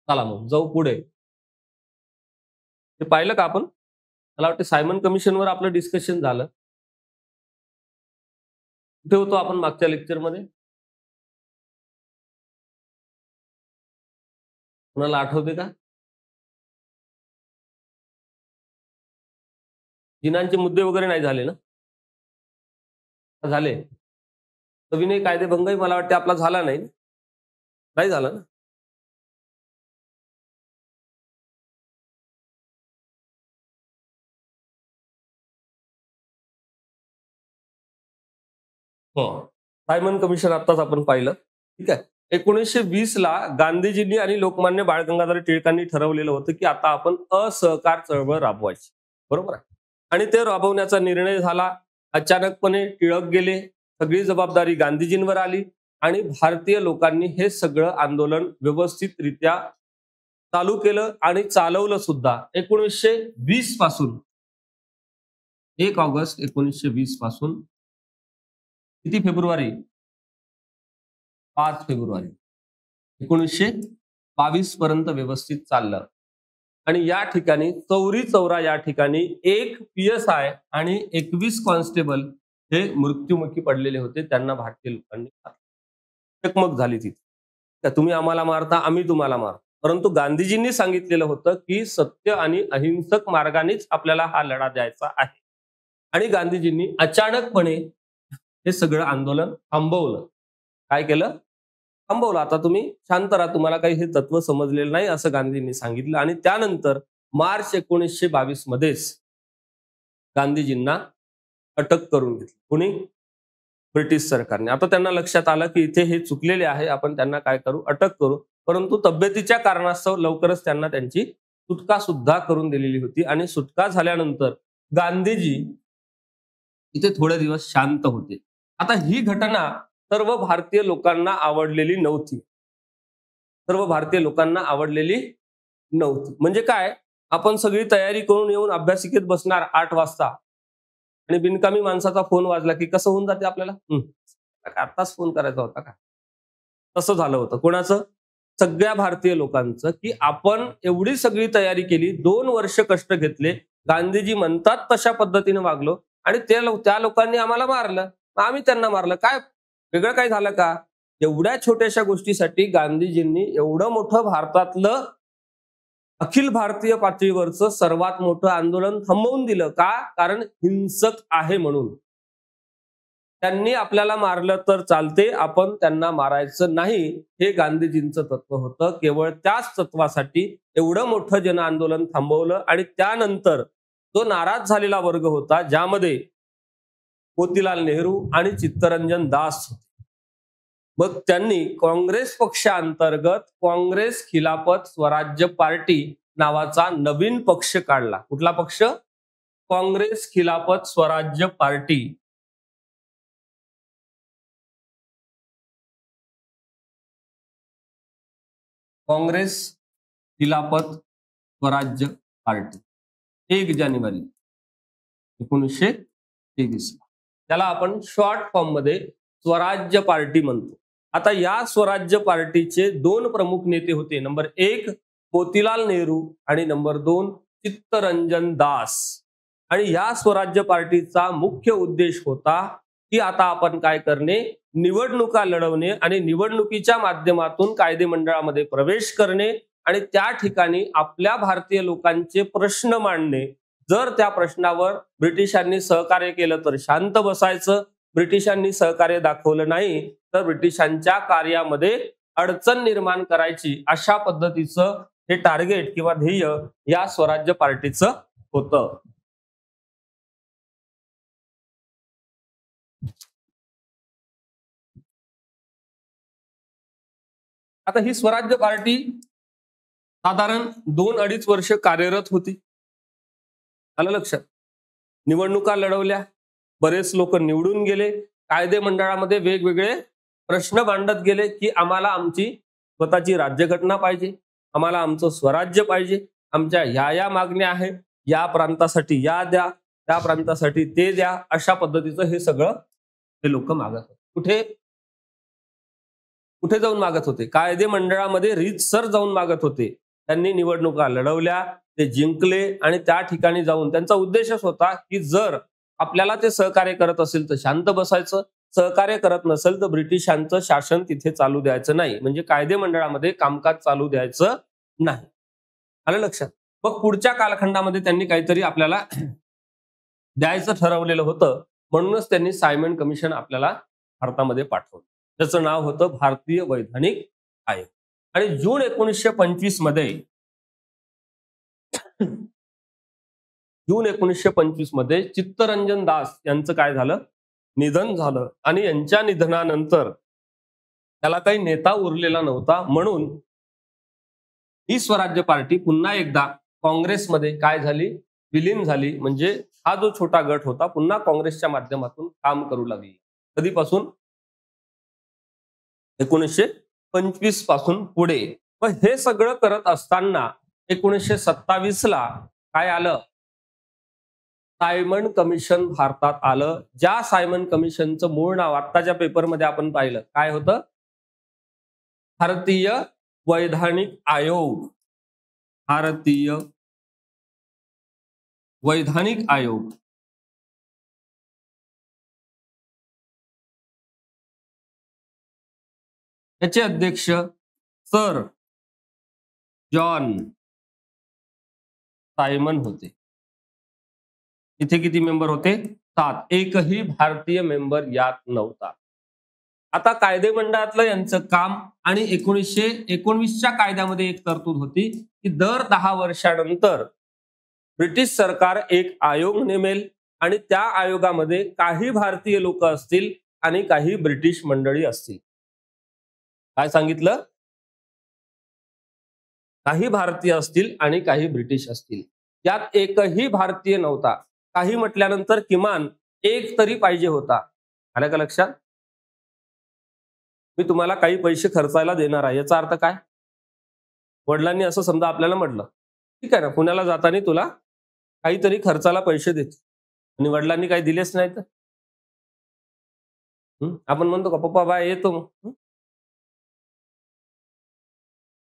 चला मग जाऊ पुढे. ते पाहिलं का आपण? मला वाटतं सायमन कमिशनवर आपलं डिस्कशन झालं. कुठे होतो आपण मागच्या लेक्चरमध्ये? कोणाला आठवते का? जिनांचे मुद्दे वगैरे नाही झाले ना? झाले. सविनय कायदेभंगही मला वाटते आपला झाला नाही. नाही झाला ना? हो. सायमन कमिशन आत्ताच आपण पाहिलं. ठीक आहे. 1920 ला गांधीजींनी आणि लोकमान्य बाळ गंगाधर टिळकांनी ठरवलेलं होतं की आता आपण असहकार चळवळ राबवायची. बरोबर आहे. आणि ते राबवण्याचा निर्णय झाला. अचानकपणे टिळक गेले. सगळी जबाबदारी गांधीजींवर आली आणि भारतीय लोकांनी हे सगळं आंदोलन व्यवस्थितरित्या चालू केलं आणि चालवलं सुद्धा. 1920 पासून 1 ऑगस्ट 1920 पासून किती फेब्रुवारी? 5 फेब्रुवारी 1922 पर्यंत व्यवस्थित चाललं. आणि या ठिकाणी चौरी चौरा या ठिकाणी 1 PSI आणि 21 कॉन्स्टेबल हे मृत्युमुखी पडलेले होते. त्यांना भारतीय लोकांनी चकमक झाली तिथे. त्या तुम्ही आम्हाला मारता, आम्ही तुम्हाला मारतो. परंतु गांधीजींनी सांगितलेलं होतं की सत्य आणि अहिंसक मार्गानेच आपल्याला हा लढा द्यायचा आहे. आणि गांधीजींनी अचानकपणे हे सगळं आंदोलन थांबवलं. काय केलं? थांबवलं. आता तुम्ही शांत राहा, तुम्हाला काही हे तत्व समजलेलं नाही असं गांधींनी सांगितलं. आणि त्यानंतर मार्च 1922 मध्येच गांधीजींना अटक करून घेतली. कोणी? ब्रिटिश सरकारने. आता त्यांना लक्षात आलं की इथे हे चुकलेले आहे, आपण त्यांना काय करू? अटक करू. परंतु तब्येतीच्या कारणास्तव लवकरच त्यांना त्यांची सुटका सुद्धा करून दिलेली होती. आणि सुटका झाल्यानंतर गांधीजी इथे थोडे दिवस शांत होते. आता ही घटना सर्व भारतीय लोकांना आवडलेली नव्हती. सर्व भारतीय लोकांना आवडलेली नव्हती. म्हणजे काय? आपण सगळी तयारी करून येऊन अभ्यासिकेत बसणार 8 वाजता आणि बिनकामी माणसाचा फोन वाजला की कसं होऊन जाते आपल्याला? आत्ताच फोन करायचा होता का? तसं झालं होतं. कोणाचं? सगळ्या भारतीय लोकांचं. की आपण एवढी सगळी तयारी केली, 2 वर्ष कष्ट घेतले, गांधीजी म्हणतात तशा पद्धतीने वागलो आणि त्या लोकांनी आम्हाला मारलं, आम्ही त्यांना मारलं. काय वेगळं काय झालं का? एवढ्या छोट्याशा गोष्टीसाठी गांधीजींनी एवढं मोठं भारतातलं अखिल भारतीय पातळीवरचं सर्वात मोठं आंदोलन थांबवून दिलं. का? कारण हिंसक आहे म्हणून. त्यांनी आपल्याला मारलं तर चालते, आपण त्यांना मारायचं नाही, हे गांधीजींचं तत्व होतं. केवळ त्याच तत्वासाठी एवढं मोठं जन आंदोलन थांबवलं. आणि त्यानंतर तो नाराज झालेला वर्ग होता, ज्यामध्ये मोतीलाल नेहरू आणि चित्तरंजन दास होते. मग त्यांनी काँग्रेस पक्षांतर्गत काँग्रेस खिलाफत स्वराज्य पार्टी नावाचा नवीन पक्ष काढला. कुठला पक्ष? काँग्रेस खिलाफत स्वराज्य पार्टी. काँग्रेस खिलाफत स्वराज्य पार्टी 1 जानेवारी 1923. त्याला आपण शॉर्ट फॉर्म मध्ये स्वराज्य पार्टी म्हणतो. आता या स्वराज्य पार्टीचे 2 प्रमुख नेते होते. नंबर 1 मोतीलाल नेहरू आणि नंबर 2 चित्तरंजन दास. आणि या स्वराज्य पार्टीचा मुख्य उद्देश होता की आता आपण काय करणे? निवडणुका लढवणे आणि निवडणुकीच्या माध्यमातून कायदेमंडळामध्ये प्रवेश करणे आणि त्या ठिकाणी आपल्या भारतीय लोकांचे प्रश्न मांडणे. जर त्या प्रश्नावर ब्रिटिशांनी सहकार्य केलं तर शांत बसायचं, ब्रिटिशांनी सहकार्य दाखवलं नाही तर ब्रिटिशांच्या कार्यामध्ये अडचण निर्माण करायची. अशा पद्धतीचं हे टार्गेट किंवा ध्येय या स्वराज्य पार्टीचं होतं. आता ही स्वराज्य पार्टी साधारण 2-2.5 वर्ष कार्यरत होती. आलं लक्षात? निवडणुका लढवल्या, बरेच लोक निवडून गेले, कायदे मंडळामध्ये वेगवेगळे प्रश्न मांडत गेले की आम्हाला आमची स्वतःची राज्यघटना पाहिजे, आम्हाला आमचं स्वराज्य पाहिजे, आमच्या ह्या मागण्या आहेत, या प्रांतासाठी या द्या, त्या प्रांतासाठी ते द्या. अशा पद्धतीचं हे सगळं हे लोक मागत होते. कुठे? कुठे जाऊन मागत होते? कायदे मंडळामध्ये रीतसर जाऊन मागत होते. त्यांनी निवडणुका लढवल्या, ते जिंकले आणि त्या ठिकाणी जाऊन त्यांचा उद्देशच होता की जर आपल्याला ते सहकार्य करत असेल तर शांत बसायचं, सहकार्य करत नसेल तर ब्रिटिशांचं शासन तिथे चालू द्यायचं नाही, म्हणजे कायदे मंडळामध्ये कामकाज चालू द्यायचं नाही. आलं लक्षात? मग पुढच्या कालखंडामध्ये त्यांनी काहीतरी आपल्याला द्यायचं ठरवलेलं होतं, म्हणूनच त्यांनी सायमन कमिशन आपल्याला भारतामध्ये पाठवलं. त्याचं नाव होतं भारतीय वैधानिक आयोग. आणि जून 1925 मध्ये चित्तरंजन दास यांचं काय झालं? निधन झालं. आणि यांच्या निधनानंतर त्याला काही नेता उरलेला नव्हता, म्हणून ही स्वराज्य पार्टी पुन्हा एकदा काँग्रेसमध्ये काय झाली? विलीन झाली. म्हणजे हा जो छोटा गट होता पुन्हा काँग्रेसच्या माध्यमातून काम करू लागली. कधीपासून? 1925 पासून पुढे. पण हे सगळं करत असताना 1927 ला काय आलं? सायमन कमिशन भारतात आलं. ज्या सायमन कमिशनचं मूळ नाव आत्ताच्या पेपरमध्ये आपण पाहिलं काय होतं? भारतीय वैधानिक आयोग. भारतीय वैधानिक आयोग. याचे अध्यक्ष सर जॉन सायमन होते. इथे किती मेंबर होते? 7. एकही भारतीय मेंबर यात नव्हता. आता कायदे मंडळातलं यांचं काम आणि 1919च्या कायद्यामध्ये एक तरतूद होती की दर 10 वर्षानंतर ब्रिटिश सरकार एक आयोग नेमेल आणि त्या आयोगामध्ये काही भारतीय लोक असतील आणि काही ब्रिटिश मंडळी असतील. काय सांगितलं? काही भारतीय असतील आणि काही ब्रिटिश असतील. यात एकही भारतीय नव्हता. काही म्हटल्यानंतर किमान एक तरी पाहिजे होता. आलं का लक्षात? मी तुम्हाला काही पैसे खर्चायला देणार आहे, याचा अर्थ काय? वडिलांनी असं समजा आपल्याला म्हटलं, ठीक आहे ना, पुण्याला जाताना तुला काहीतरी खर्चाला पैसे देते, आणि वडिलांनी काही दिलेच नाही तर आपण म्हणतो का पप्पा बाय येतो मग?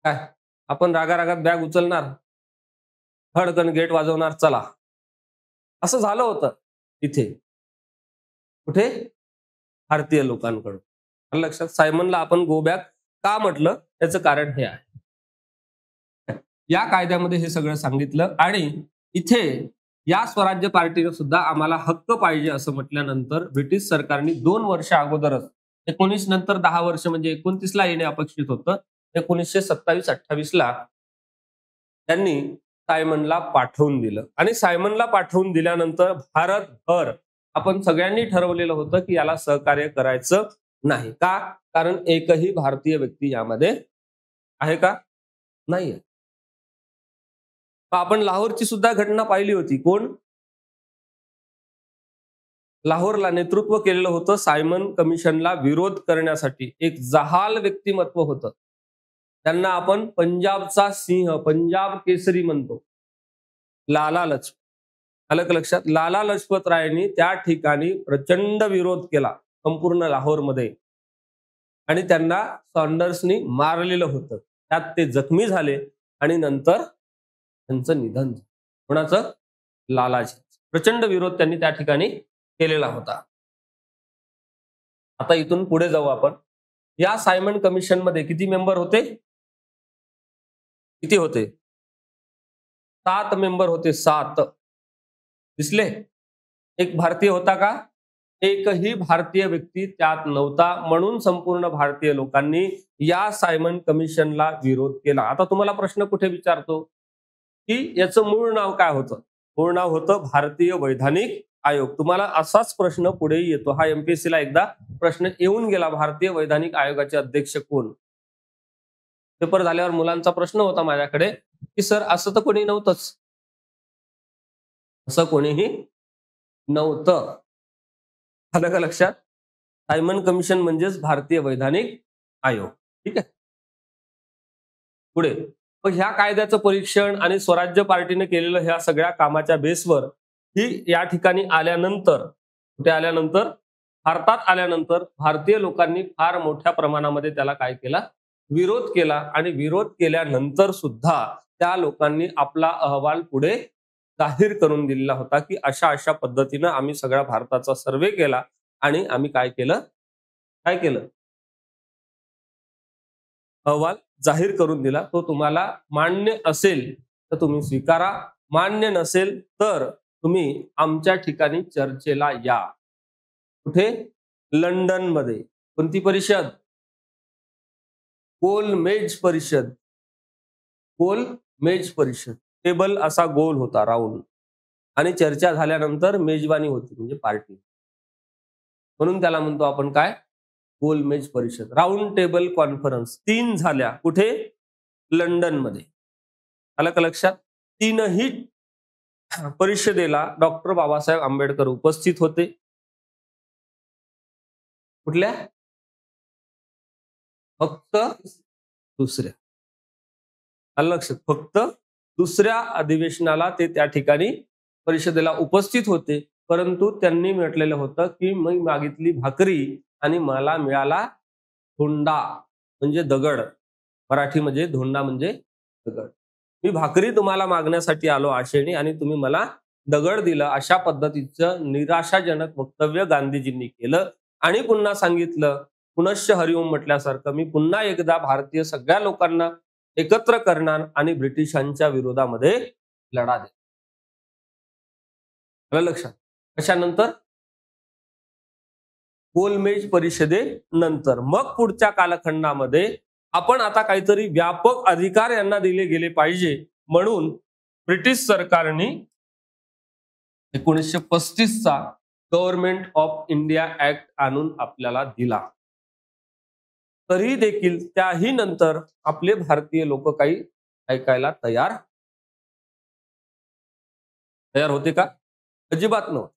काय आपण रागारागात बॅग उचलणार, फडकन गेट वाजवणार, चला. असं झालं होतं इथे. कुठे? भारतीय लोकांकडून. लक्षात? सायमनला आपण गो बॅक का म्हटलं त्याचं कारण हे आहे. या कायद्यामध्ये हे सगळं सांगितलं. आणि इथे या स्वराज्य पार्टीने सुद्धा आम्हाला हक्क पाहिजे असं म्हटल्यानंतर ब्रिटिश सरकारने 2 वर्ष अगोदरच 19 नंतर 10 वर्ष म्हणजे 29 ला येणे अपेक्षित होतं. 1927-28 ला त्यांनी सायमनला पाठवून दिलं. आणि सायमनला पाठवून दिल्यानंतर भारतभर आपण सगळ्यांनी ठरवलेलं होतं की याला सहकार्य करायचं नाही. का? कारण एकही भारतीय व्यक्ती यामध्ये आहे का? नाहीये. आपण लाहोरची सुद्धा घटना पाहिली होती. कोण? लाहोरला नेतृत्व केलेलं होतं सायमन कमिशनला विरोध करण्यासाठी एक जहाल व्यक्तिमत्व होतं. त्यांना आपण पंजाबचा सिंह, पंजाब केसरी म्हणतो, लाला लजपत. आलं का लक्षात? लाला लजपत रायांनी त्या ठिकाणी प्रचंड विरोध केला संपूर्ण लाहोरमध्ये, आणि त्यांना सॉन्डर्सनी मारलेलं होतं. त्यात ते जखमी झाले आणि नंतर त्यांचं निधन झालं. कोणाचं? लालाजी. प्रचंड विरोध त्यांनी त्या ठिकाणी केलेला होता. आता इथून पुढे जाऊ आपण. या सायमन कमिशन मध्ये किती मेंबर होते? किती होते? 7 मेंबर होते. 7 दिसले? एक भारतीय होता का? एकही भारतीय व्यक्ती त्यात नव्हता. म्हणून संपूर्ण भारतीय लोकांनी या सायमन कमिशनला विरोध केला. आता तुम्हाला प्रश्न कुठे विचारतो की याचं मूळ नाव काय होतं? मूळ नाव होतं भारतीय वैधानिक आयोग. तुम्हाला असाच प्रश्न पुढे येतो. हा एमपीएससी ला एकदा प्रश्न येऊन गेला, भारतीय वैधानिक आयोगाचे अध्यक्ष कोण? पेपर झाल्यावर मुलांचा प्रश्न होता माझ्याकडे की सर असं तर कोणी नव्हतंच. असं कोणीही नव्हतं. आलं का लक्षात? सायमन कमिशन म्हणजेच भारतीय वैधानिक आयोग. ठीक आहे. पुढे मग ह्या कायद्याचं परीक्षण आणि स्वराज्य पार्टीने केलेलं ह्या सगळ्या कामाच्या बेसवर ही या ठिकाणी आल्यानंतर, कुठे आल्यानंतर भारतात आल्यानंतर भारतीय लोकांनी फार मोठ्या प्रमाणामध्ये त्याला काय केला, विरोध केला आणि विरोध केल्यानंतर सुद्धा त्या लोकांनी आपला अहवाल पुढे जाहीर करून दिलेला होता की अशा अशा पद्धतीनं आम्ही सगळ्या भारताचा सर्वे केला आणि आम्ही काय केलं, अहवाल जाहीर करून दिला. तो तुम्हाला मान्य असेल तर तुम्ही स्वीकारा, मान्य नसेल तर तुम्ही आमच्या ठिकाणी चर्चेला या. कुठे? लंडनमध्ये. कोणती परिषद? गोलमेज परिषद. गोलमेज परिषद. टेबल असा गोल होता, राऊंड, आणि चर्चा झाल्यानंतर मेजवानी होती, म्हणजे पार्टी. म्हणून त्याला म्हणतो आपण काय? गोलमेज परिषद. राऊंड टेबल कॉन्फरन्स 3 झाल्या. कुठे? लंडनमध्ये. आलं का लक्षात? 3ही परिषदेला डॉक्टर बाबासाहेब आंबेडकर उपस्थित होते. कुठल्या? फक्त दुसऱ्या. आलं लक्षात? फक्त दुसऱ्या अधिवेशनाला ते त्या ठिकाणी परिषदेला उपस्थित होते. परंतु त्यांनी म्हटलेलं होतं की मी मागितली भाकरी आणि मला मिळाला धोंडा, म्हणजे दगड. मराठीमध्ये धोंडा म्हणजे दगड. मी भाकरी तुम्हाला मागण्यासाठी आलो आशेने आणि तुम्ही मला दगड दिला. अशा पद्धतीचं निराशाजनक वक्तव्य गांधीजींनी केलं आणि पुन्हा सांगितलं, पुनश्च हरिओम म्हटल्यासारखं, मी पुन्हा एकदा भारतीय सगळ्या लोकांना एकत्र करणार आणि ब्रिटिशांच्या विरोधामध्ये लढा दे. आलं लक्षात? कशानंतर? गोलमेज परिषदेनंतर. मग पुढच्या कालखंडामध्ये आपण आता काहीतरी व्यापक अधिकार यांना दिले गेले पाहिजे म्हणून ब्रिटिश सरकारने 1935 चा गव्हर्नमेंट ऑफ इंडिया ऍक्ट आणून आपल्याला दिला. तरी देखील त्याही नंतर आपले भारतीय लोक काही ऐकायला तयार होते का? अजिबात नव्हते.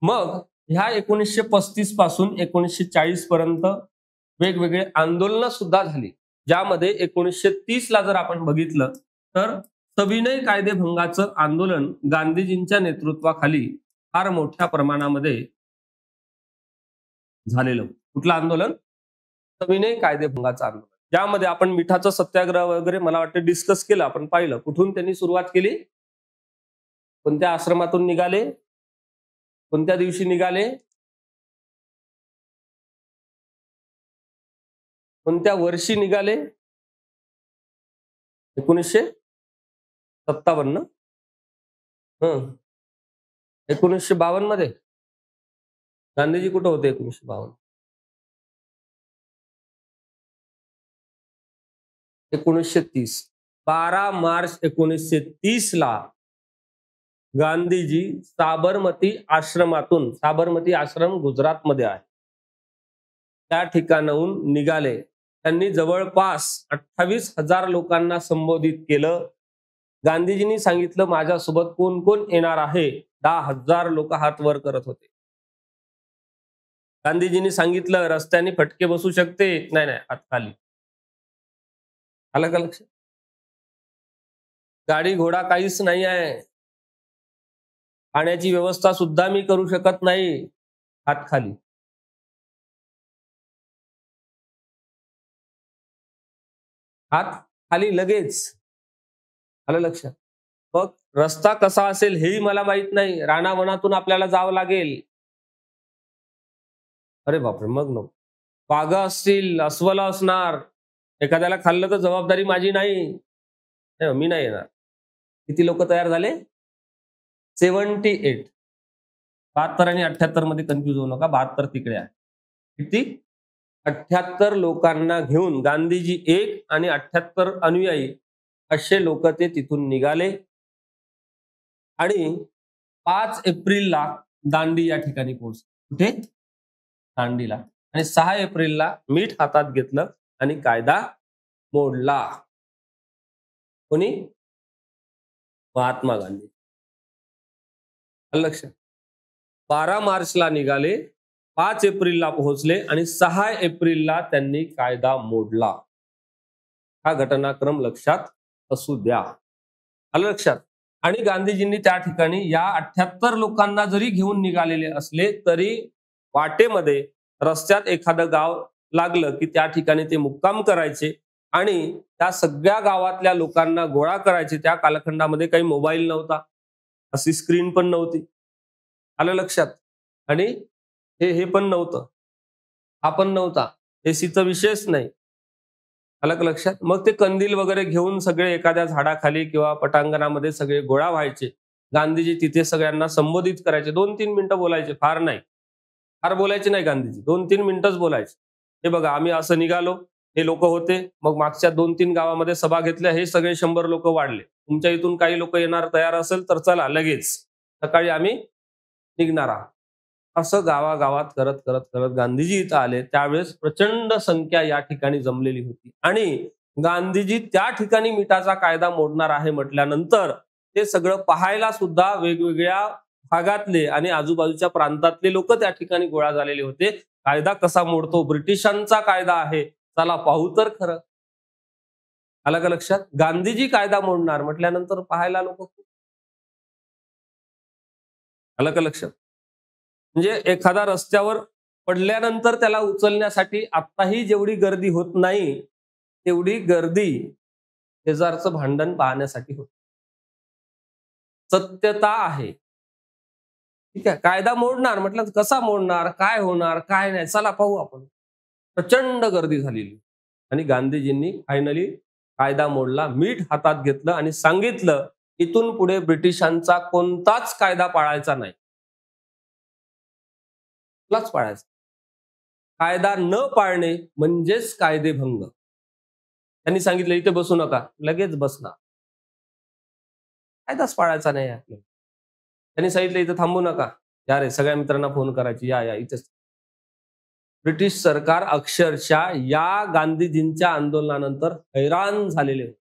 मग ह्या 1935 पासून 1940 पर्यंत वेगवेगळे आंदोलन सुद्धा झाली, ज्यामध्ये 1930 ला जर आपण बघितलं तर सविनय कायदेभंगाचं आंदोलन गांधीजींच्या नेतृत्वाखाली फार मोठ्या प्रमाणामध्ये झालेलं. कुठलं आंदोलन? सविनय कायदेभंगाचं आंदोलन, ज्यामध्ये आपण मिठाचं सत्याग्रह वगैरे मला वाटतं डिस्कस केलं, आपण पाहिलं. कुठून त्यांनी सुरुवात केली, कोणत्या आश्रमातून निघाले, कोणत्या दिवशी निघाले, कोणत्या वर्षी निघाले? 1957. 1952 मध्ये. गांधीजी कुठं होते 1952? 1930. 12 मार्च 1930 ला गांधीजी साबरमती आश्रमातून, साबरमती आश्रम गुजरातमध्ये आहे, त्या ठिकाणाहून निघाले. त्यांनी जवळपास 28,000 लोकांना संबोधित केलं. गांधीजींनी सांगितलं माझ्यासोबत कोण कोण येणार आहे. 10,000 लोक हात वर करत होते. गांधीजींनी सांगितलं रस्त्याने फटके बसू शकते, नाही नाही, हात खाली. आलं का लक्ष? गाडी घोडा काहीच नाही आहे, पाण्याची व्यवस्था सुद्धा मी करू शकत नाही, हात खाली. हात खाली लगेच. आलं लक्षात? मग रस्ता कसा असेल हेही मला माहित नाही, रानावनातून आपल्याला जावं लागेल. अरे बापरे, मग नको. वाघ असतील, अस्वल असणार, एखाद्याला खाल्लं तर जबाबदारी माझी नाही, मी नाही येणार. किती लोक तयार झाले? 78. 72 आणि 78 मध्ये कन्फ्युज होऊ नका, 72 तिकडे आहे. किती? 78 लोकांना घेऊन गांधीजी 1 आणि 78 अनुयायी असे लोक ते तिथून निघाले आणि 5 एप्रिलला दांडी या ठिकाणी पोहोचले. कुठे? दांडीला. आणि 6 एप्रिलला मीठ हातात घेतलं आणि कायदा मोडला. कोणी? महात्मा गांधी. लक्ष. 12 मार्चला निघाले, 5 एप्रिलला पोहोचले आणि 6 एप्रिलला त्यांनी कायदा मोडला. हा घटनाक्रम लक्षात असू द्या. आलं लक्षात? आणि गांधीजींनी त्या ठिकाणी या 78 लोकांना जरी घेऊन निघालेले असले तरी वाटेमध्ये रस्त्यात एखादं गाव लागलं की त्या ठिकाणी ते मुक्काम करायचे आणि त्या सगळ्या गावातल्या लोकांना गोळा करायचे. त्या कालखंडामध्ये काही मोबाईल नव्हता, अशी स्क्रीन पण नव्हती. आलं लक्षात? आणि हे पण नव्हतं, हा पण नव्हता, एसीचा विषयच नाही. आलं का लक्षात? मग ते कंदील वगैरे घेऊन सगळे एखाद्या झाडाखाली किंवा पटांगणामध्ये सगळे गोळा व्हायचे. गांधीजी तिथे सगळ्यांना संबोधित करायचे. 2-3 मिनिटं बोलायचे, फार नाही. फार बोलायचे नाही गांधीजी, 2-3 मिनिटंच बोलायचे. हे बघा, आम्ही असं निघालो, हे लोक होते, मग मागच्या 2-3 गावामध्ये सभा घेतल्या, हे सगळे 100 लोक वाढले. तुमच्या इथून काही लोक येणार तयार असेल तर चला लगेच, सकाळी आम्ही निघणार आहोत. असं गावागावात करत करत करत गांधीजी इथं आले. त्यावेळेस प्रचंड संख्या या ठिकाणी जमलेली होती आणि गांधीजी त्या ठिकाणी मिठाचा कायदा मोडणार आहे म्हटल्यानंतर ते सगळं पाहायला सुद्धा वेगवेगळ्या भागातले आणि आजूबाजूच्या प्रांतातले लोक त्या ठिकाणी गोळा झालेले होते. कायदा कसा मोडतो, ब्रिटिशांचा कायदा आहे, चला पाहू तर खरं. आलं का लक्षात? गांधीजी कायदा मोडणार म्हटल्यानंतर पाहायला लोक खूप. आलं का लक्षात? म्हणजे एखादा रस्त्यावर पडल्यानंतर त्याला उचलण्यासाठी आत्ताही जेवढी गर्दी होत नाही तेवढी गर्दी शेजारचं भांडण पाहण्यासाठी होत. सत्यता आहे. ठीक आहे, कायदा मोडणार म्हटलं कसा मोडणार, काय होणार, काय नाही, चला पाहू आपण. प्रचंड गर्दी झालेली आणि गांधीजींनी फायनली कायदा मोडला, मीठ हातात घेतलं आणि सांगितलं इथून पुढे ब्रिटिशांचा कोणताच कायदा पाळायचा नाही, कुठलाच पाळायचा. कायदा न पाळणे म्हणजेच कायदेभंग. त्यांनी सांगितलं इथे बसू नका, लगेच बसणार. कायदाच पाळायचा नाही आपल्याला. त्यांनी सांगितलं इथं थांबू नका, या रे सगळ्या मित्रांना फोन करायची, या या इथेच. ब्रिटिश सरकार अक्षरशः या गांधीजींच्या आंदोलनानंतर हैराण झालेले होते.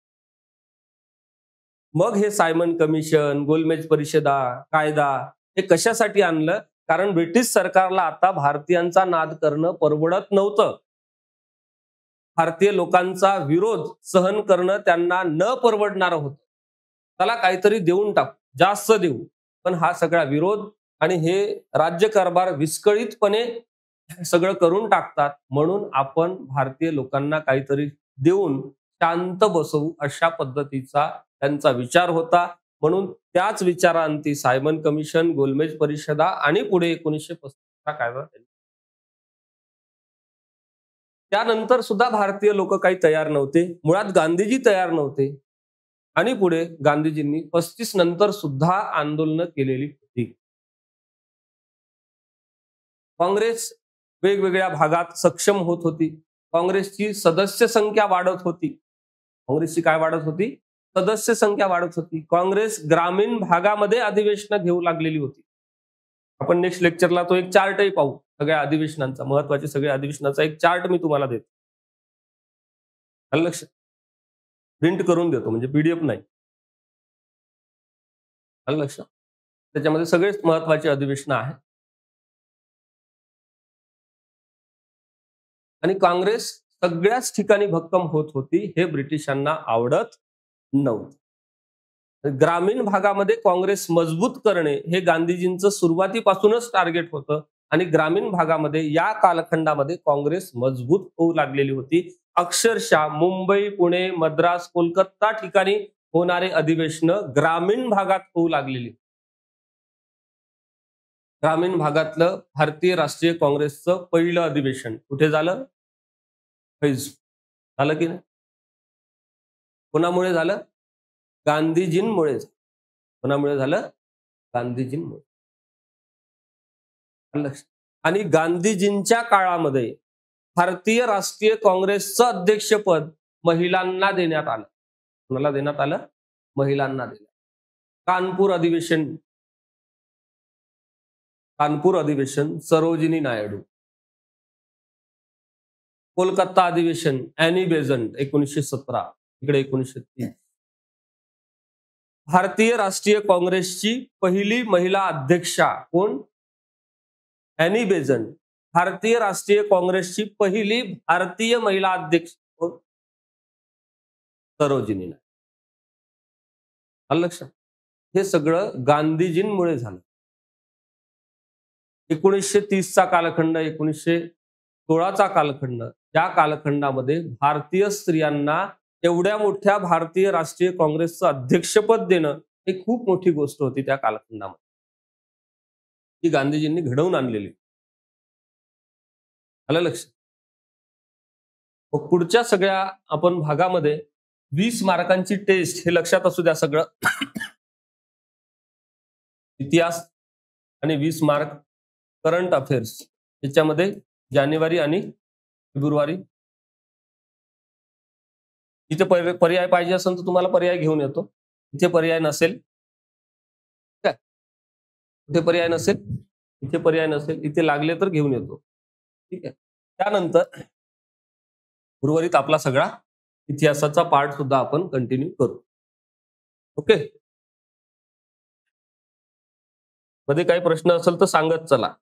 मग हे सायमन कमिशन, गोलमेज परिषदा, कायदा हे कशासाठी आणलं? कारण ब्रिटिश सरकारला आता भारतीयांचा नाद करणं परवडत नव्हतं. भारतीय लोकांचा विरोध सहन करणं त्यांना न परवडणारं होतं. त्याला काहीतरी देऊन टाकू, जास्त देऊ. पण हा सगळा विरोध आणि हे राज्यकारभार विस्कळीतपणे सगळं करून टाकतात, म्हणून आपण भारतीय लोकांना काहीतरी देऊन शांत बसवू अशा पद्धतीचा त्यांचा विचार होता. म्हणून त्याच विचारांती सायमन कमिशन, गोलमेज परिषदा आणि पुढे 1935 कायदा. त्यानंतर सुद्धा भारतीय लोक काही तयार नव्हते, मुळात गांधीजी तयार नव्हते आणि पुढे गांधीजींनी 35 नंतर सुद्धा आंदोलनं केलेली होती. काँग्रेस वेगवेगळ्या भागात सक्षम होत होती. काँग्रेसची सदस्य संख्या वाढत होती. काँग्रेसची काय वाढत होती? सदस्य संख्या वाढत होती. काँग्रेस ग्रामीण भागामध्ये अधिवेशनं घेऊ लागलेली होती. आपण नेक्स्ट लेक्चरला तो एक चार्टही पाहू, सगळ्या अधिवेशनांचा, महत्वाचे सगळ्या अधिवेशनाचा एक चार्ट मी तुम्हाला देतो. आलं लक्षात? प्रिंट करून देतो, म्हणजे पीडीएफ नाही. आलं लक्षात? त्याच्यामध्ये सगळेच महत्वाचे अधिवेशनं आहेत. आणि काँग्रेस सगळ्याच ठिकाणी भक्कम होत होती, हे ब्रिटिशांना आवडत नव्हतं. ग्रामीण भागामध्ये काँग्रेस मजबूत करणे हे गांधीजींचं सुरुवातीपासूनच टार्गेट होतं आणि ग्रामीण भागामध्ये या कालखंडामध्ये काँग्रेस मजबूत होऊ लागलेली होती. अक्षरशः मुंबई, पुणे, मद्रास, कोलकाता ठिकाणी होणारे अधिवेशन ग्रामीण भागात होऊ लागलेली. ग्रामीण भागातलं भारतीय राष्ट्रीय काँग्रेसचं पहिलं अधिवेशन कुठे झालं? फैज. झालं की नाही? कोणामुळे झालं? गांधीजींमुळे. कोणामुळे झालं? गांधीजींमुळे. आणि गांधीजींच्या काळामध्ये भारतीय राष्ट्रीय काँग्रेसचं अध्यक्षपद महिलांना देण्यात आलं. कोणाला देण्यात आलं? महिलांना दिलं. कानपूर अधिवेशन, कानपूर अधिवेशन सरोजिनी नायडू. कोलकाता अधिवेशन ॲनी बेझंट 1917, इकडे 1930. भारतीय राष्ट्रीय काँग्रेसची पहिली महिला अध्यक्षा कोण? Annie Besant. भारतीय राष्ट्रीय काँग्रेसची पहिली भारतीय महिला अध्यक्ष कोण? सरोजिनी नायडू. आलं लक्षात? हे सगळं गांधीजींमुळे झालं. 1930चा कालखंड, 1916चा कालखंड, त्या कालखंडामध्ये भारतीय स्त्रियांना एवढ्या मोठ्या भारतीय राष्ट्रीय काँग्रेसचं अध्यक्षपद देणं ही खूप मोठी गोष्ट होती त्या कालखंडामध्ये. ती गांधीजींनी घडवून आणलेली. आलं लक्षात? मग पुढच्या सगळ्या आपण भागामध्ये 20 मार्कांची टेस्ट, हे लक्षात असू द्या सगळं. इतिहास आणि 20 मार्क करंट अफेअर्स, याच्यामध्ये जानेवारी आणि फेब्रुवारी. इथे पर्याय पाहिजे असेल तर तुम्हाला पर्याय घेऊन येतो. इथे पर्याय नसेल, काय इथे पर्याय नसेल, इथे पर्याय नसेल, इथे लागले तर घेऊन येतो. ठीक आहे. त्यानंतर उर्वरित आपला सगळा इतिहासाचा पार्ट सुद्धा आपण कंटिन्यू करू. ओके. मध्ये काही प्रश्न असेल तर सांगत चला.